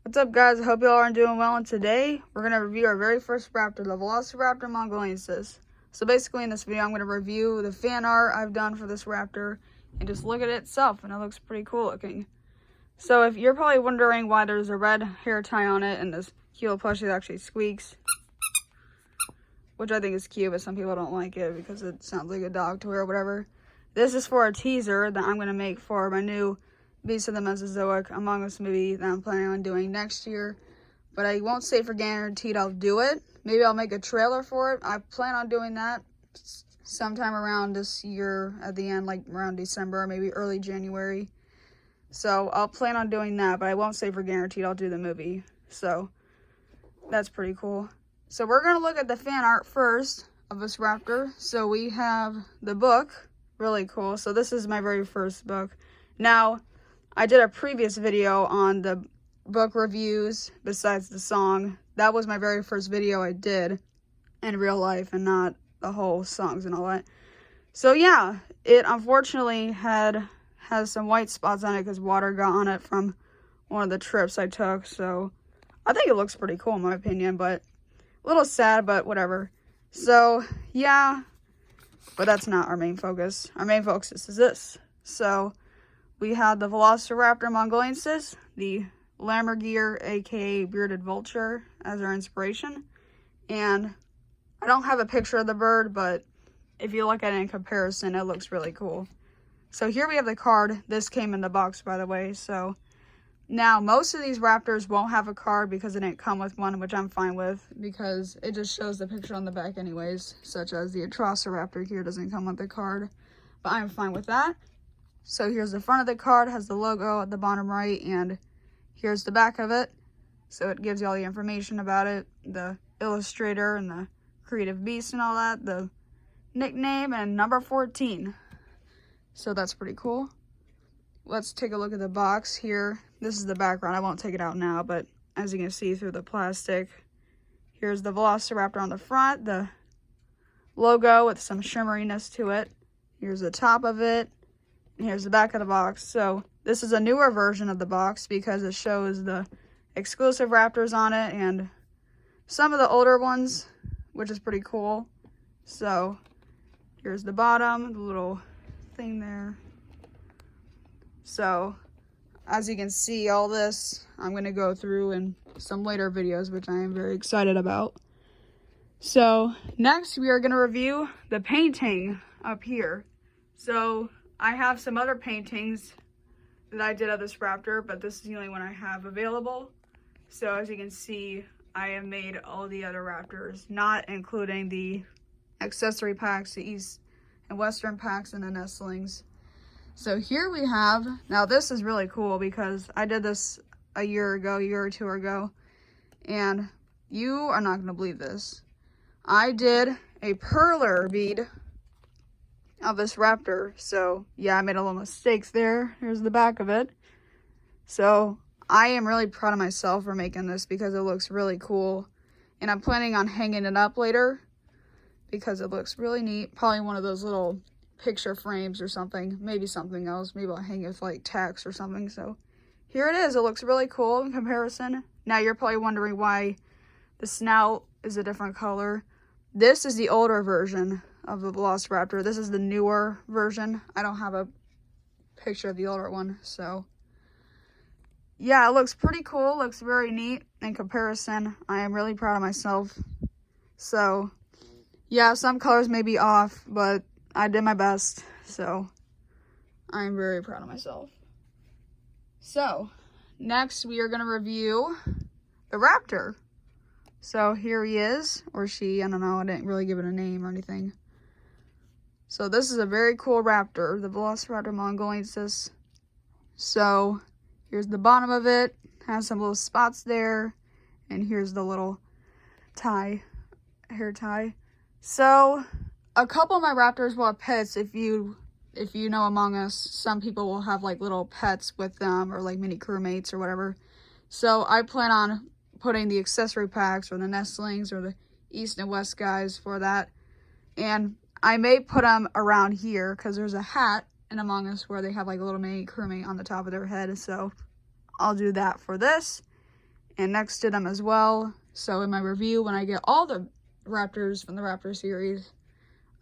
What's up, guys? I hope y'all are doing well, and today we're going to review our very first raptor, the Velociraptor Mongoliensis. So basically in this video I'm going to review the fan art I've done for this raptor and just look at it itself, and it looks pretty cool looking. So if you're probably wondering why there's a red hair tie on it and this cute plushie that actually squeaks, which I think is cute, but some people don't like it because it sounds like a dog toy or whatever. This is for a teaser that I'm going to make for my new Beasts of the Mesozoic Among Us movie that I'm planning on doing next year. But I won't say for guaranteed I'll do it. Maybe I'll make a trailer for it. I plan on doing that sometime around this year at the end, like around December, maybe early January. So I'll plan on doing that, but I won't say for guaranteed I'll do the movie. So that's pretty cool. So we're going to look at the fan art first of this raptor. So we have the book, really cool. So this is my very first book. Now, I did a previous video on the book reviews besides the song. That was my very first video I did in real life and not the whole songs and all that. So yeah, it unfortunately has some white spots on it because water got on it from one of the trips I took. So I think it looks pretty cool in my opinion, but a little sad, but whatever. So yeah, but that's not our main focus. Our main focus is this. So we had the Velociraptor Mongoliensis, the Lammergeier, aka Bearded Vulture, as our inspiration. And I don't have a picture of the bird, but if you look at it in comparison, it looks really cool. So here we have the card. This came in the box, by the way. So now most of these raptors won't have a card because it didn't come with one, which I'm fine with because it just shows the picture on the back anyways, such as the Velociraptor here doesn't come with a card, but I'm fine with that. So here's the front of the card, has the logo at the bottom right, and here's the back of it. So it gives you all the information about it, the illustrator and the creative beast and all that, the nickname, and number 14. So that's pretty cool. Let's take a look at the box here. This is the background. I won't take it out now, but as you can see through the plastic, here's the Velociraptor on the front, the logo with some shimmeriness to it. Here's the top of it. Here's the back of the box. So this is a newer version of the box because it shows the exclusive raptors on it and some of the older ones, which is pretty cool. So here's the bottom, the little thing there. So as you can see, all this I'm going to go through in some later videos, which I am very excited about. So next we are going to review the painting up here. So I have some other paintings that I did of this raptor, but this is the only one I have available. So as you can see, I have made all the other raptors, not including the accessory packs, the east and western packs, and the nestlings. So here we have, now this is really cool because I did this a year or two ago, and you are not going to believe this. I did a perler bead of this raptor. So yeah, I made a little mistakes there. Here's the back of it. So I am really proud of myself for making this because it looks really cool, and I'm planning on hanging it up later because it looks really neat. Probably one of those little picture frames or something, maybe something else. Maybe I'll hang it with like text or something. So here it is. It looks really cool in comparison. Now you're probably wondering why the snout is a different color. This is the older version of the Velociraptor. This is the newer version. I don't have a picture of the older one, so yeah, it looks pretty cool. Looks very neat in comparison. I am really proud of myself. So yeah, some colors may be off, but I did my best, so I'm very proud of myself. So next we are going to review the raptor. So here he is, or she, I don't know, I didn't really give it a name or anything. So this is a very cool raptor, the Velociraptor Mongoliensis. So here's the bottom of it, has some little spots there, and here's the little tie, hair tie. So a couple of my raptors will have pets. If you know Among Us, some people will have like little pets with them or like mini crewmates or whatever. So I plan on putting the accessory packs or the nestlings or the east and west guys for that. And I may put them around here because there's a hat in Among Us where they have like a little mini crewmate on the top of their head. So I'll do that for this. and next to them as well. So in my review, when I get all the Raptors from the Raptor series,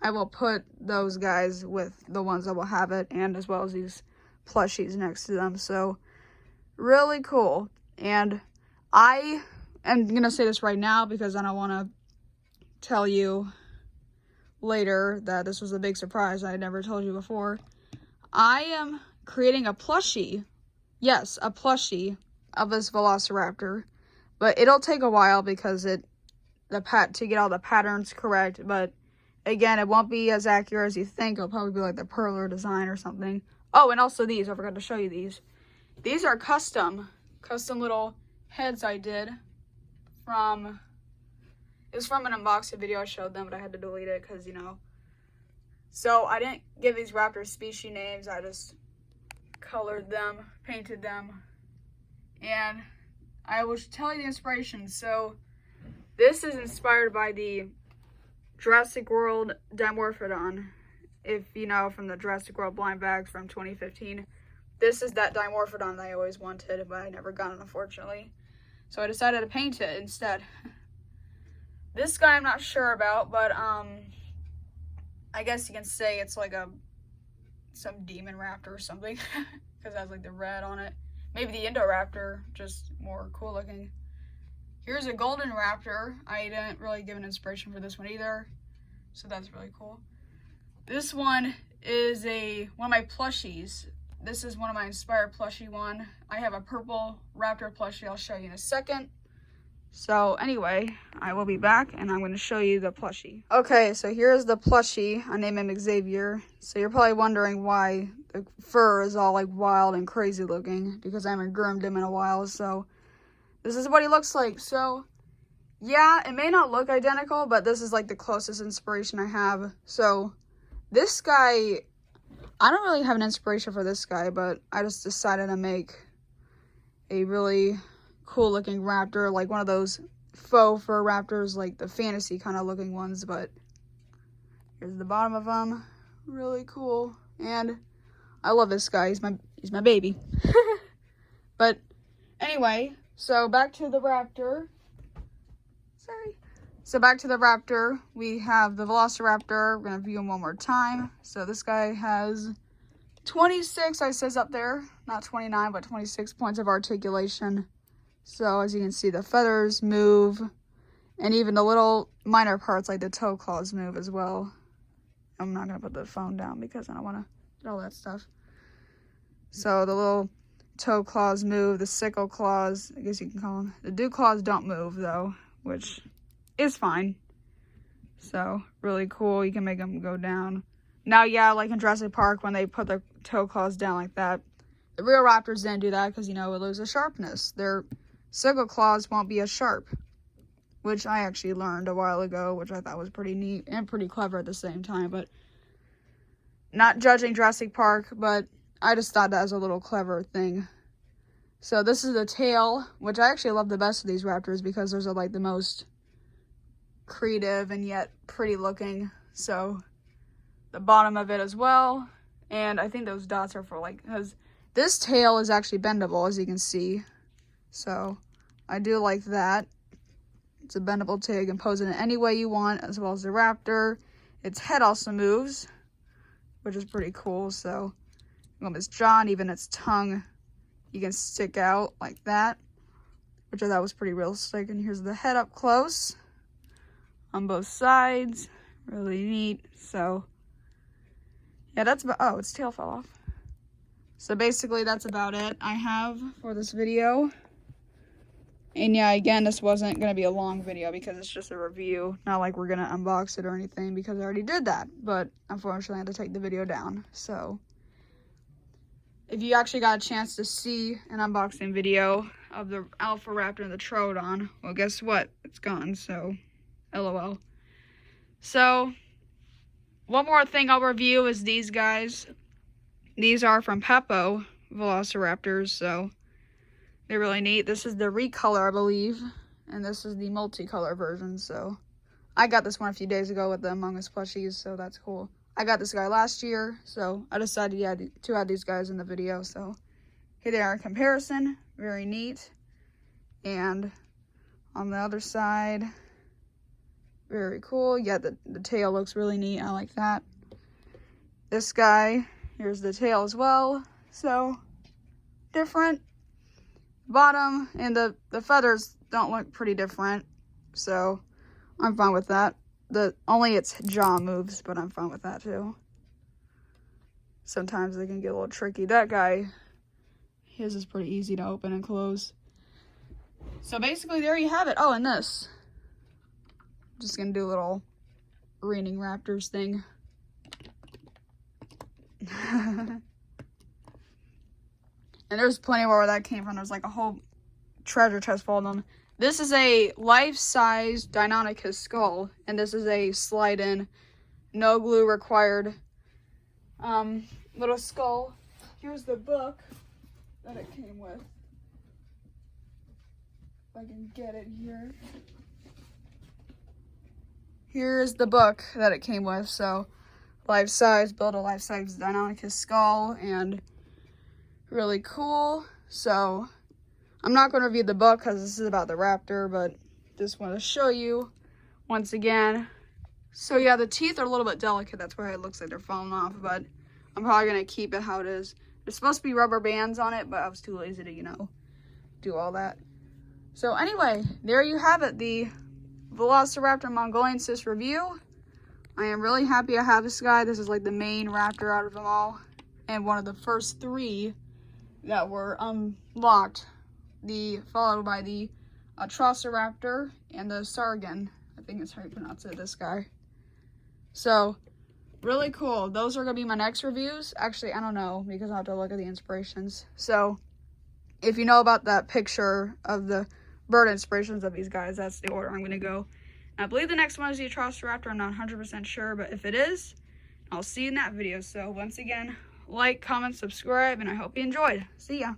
I will put those guys with the ones that will have it, and as well as these plushies next to them. So really cool. And I am gonna say this right now because I don't want to tell you later that this was a big surprise I never told you before. I am creating a plushie. Yes, a plushie of this Velociraptor, but it'll take a while because to get all the patterns correct. But again, it won't be as accurate as you think. It'll probably be like the Perler design or something. Oh, and also these. I forgot to show you these. These are custom little heads I did from. It was from an unboxing video I showed them, but I had to delete it because, you know. So I didn't give these Raptor species names. I just colored them, painted them, and I will tell you the inspiration. So this is inspired by the Jurassic World Dimorphodon. If you know, from the Jurassic World blind bags from 2015. This is that Dimorphodon that I always wanted, but I never got it, unfortunately. So I decided to paint it instead. This guy I'm not sure about, but I guess you can say it's like some demon raptor or something, because it has like the red on it. Maybe the Indoraptor, just more cool looking. Here's a golden raptor. I didn't really give an inspiration for this one either, so that's really cool. This one is one of my plushies. This is one of my inspired plushie one. I have a purple raptor plushie I'll show you in a second. So anyway, I will be back and I'm going to show you the plushie. Okay, so here's the plushie. I named him Xavier. So you're probably wondering why the fur is all like wild and crazy looking, because I haven't groomed him in a while. So this is what he looks like. So yeah, it may not look identical, but this is like the closest inspiration I have. So this guy, I don't really have an inspiration for this guy, but I just decided to make a really cool looking raptor, like one of those faux fur raptors, like the fantasy kind of looking ones. But here's the bottom of them, really cool. And I love this guy. He's my baby. But anyway, so back to the raptor. So back to the raptor, we have the Velociraptor. We're gonna view him one more time. So this guy has 26, I says up there, not 29, but 26 points of articulation. So as you can see, the feathers move, and even the little minor parts like the toe claws move as well. I'm not gonna put the phone down because I don't wanna get all that stuff. So the little toe claws move, the sickle claws, I guess you can call them. The dew claws don't move though, which is fine. So really cool, you can make them go down. Now, yeah, like in Jurassic Park when they put their toe claws down like that, the real raptors didn't do that because, you know, it loses sharpness. Their sickle claws won't be as sharp, which I actually learned a while ago, which I thought was pretty neat and pretty clever at the same time. But not judging Jurassic Park, but I just thought that was a little clever thing. So this is the tail, which I actually love the best of these raptors because those are like the most creative and yet pretty looking. So the bottom of it as well, and I think those dots are for like, because this tail is actually bendable, as you can see. So I do like that. It's a bendable tail. You can pose it in any way you want, as well as the raptor. Its head also moves, which is pretty cool. So its jaw and even its tongue, you can stick out like that, which I thought was pretty realistic. And here's the head up close on both sides, really neat. So yeah, that's about, oh, its tail fell off. So basically that's about it I have for this video. And yeah, again, this wasn't going to be a long video because it's just a review. Not like we're going to unbox it or anything because I already did that. But unfortunately, I had to take the video down. So if you actually got a chance to see an unboxing video of the Alpha Raptor and the Troodon, well, guess what? It's gone. So, LOL. So, one more thing I'll review is these guys. These are from Peppo Velociraptors, so they're really neat. This is the recolor, I believe, and this is the multicolor version. So I got this one a few days ago with the Among Us plushies, so that's cool. I got this guy last year, so I decided to add these guys in the video. So here they are in comparison, very neat. And on the other side, very cool. Yeah, the tail looks really neat. I like that. This guy, here's the tail as well. So different. Bottom and the feathers don't look pretty different. So I'm fine with that. Only its jaw moves, but I'm fine with that too. Sometimes they can get a little tricky. That guy, his is pretty easy to open and close. So basically there you have it. Oh, and this. Just gonna do a little raining raptors thing. And there's plenty more where that came from. There's like a whole treasure chest full of them. This is a life-size Deinonychus skull, and this is a slide-in, no glue required little skull. Here's the book that it came with. If I can get it here. Here's the book that it came with. So, life-size, build a life-size Deinonychus skull, and really cool. So I'm not going to review the book because this is about the raptor, but just want to show you once again. So yeah, the teeth are a little bit delicate. That's why it looks like they're falling off, but I'm probably going to keep it how it is. There's supposed to be rubber bands on it, but I was too lazy to, you know, do all that. So anyway, there you have it, the Velociraptor Mongoliensis review. I am really happy I have this guy. This is like the main raptor out of them all, and one of the first 3 that were unlocked, followed by the Velociraptor and the Sargon. I think that's how you pronounce it, this guy. So, really cool. Those are going to be my next reviews. Actually, I don't know, because I'll have to look at the inspirations. So, if you know about that picture of the bird inspirations of these guys, that's the order I'm going to go. I believe the next one is the Velociraptor. I'm not 100% sure, but if it is, I'll see you in that video. So, once again, like, comment, subscribe, and I hope you enjoyed. See ya.